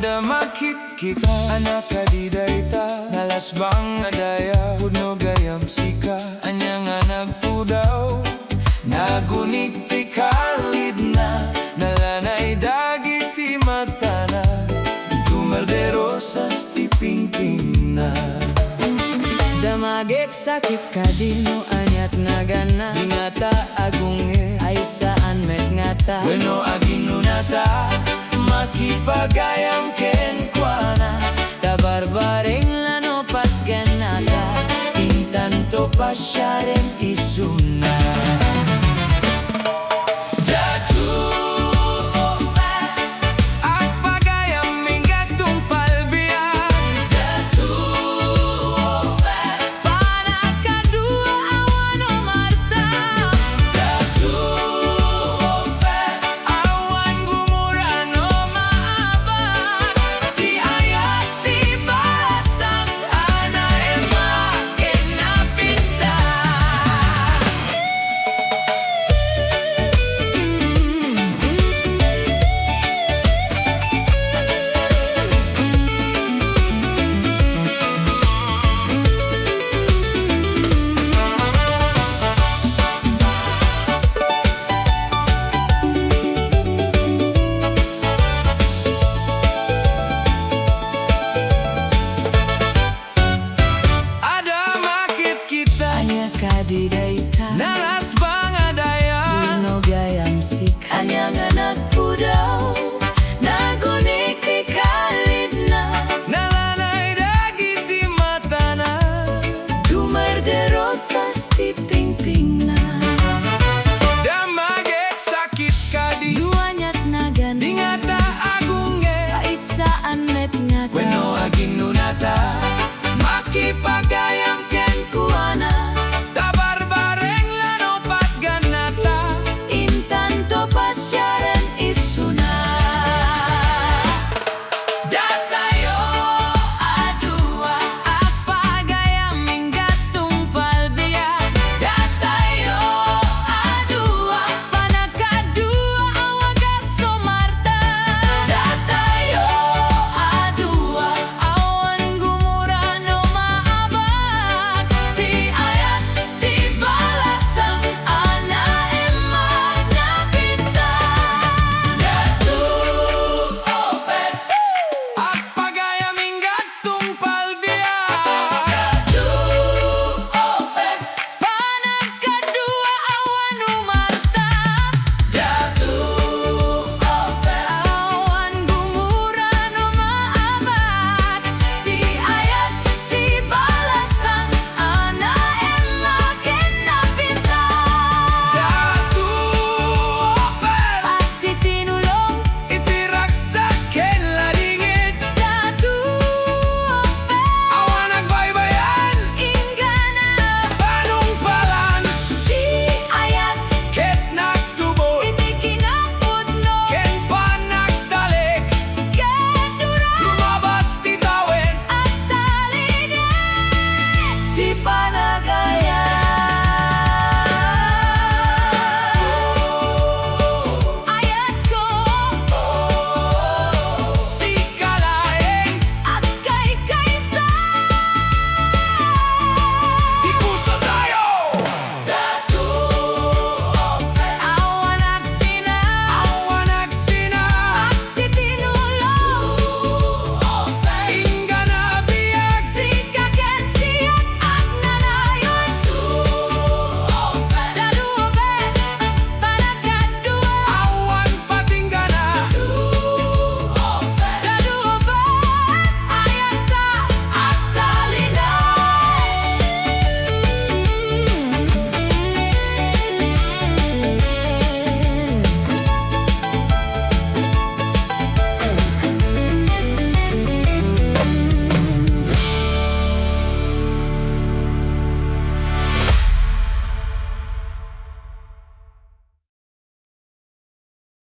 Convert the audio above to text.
Ada makit kita anak kadidaita nalas bang adaya puno gayam sika anyang anak pudaw nagunik ti kalidna nalanay dagiti matana dumerde rosas ti pingpingna damagek sakit kadino anyat nagana dingata agunge ay saan met ngata bueno aginunata makipagayam ken kuana tabarbareng lano patganata intanto pasyarem isuna kadidaita nalas bang adaya puno gayam sika anyang anak pudaw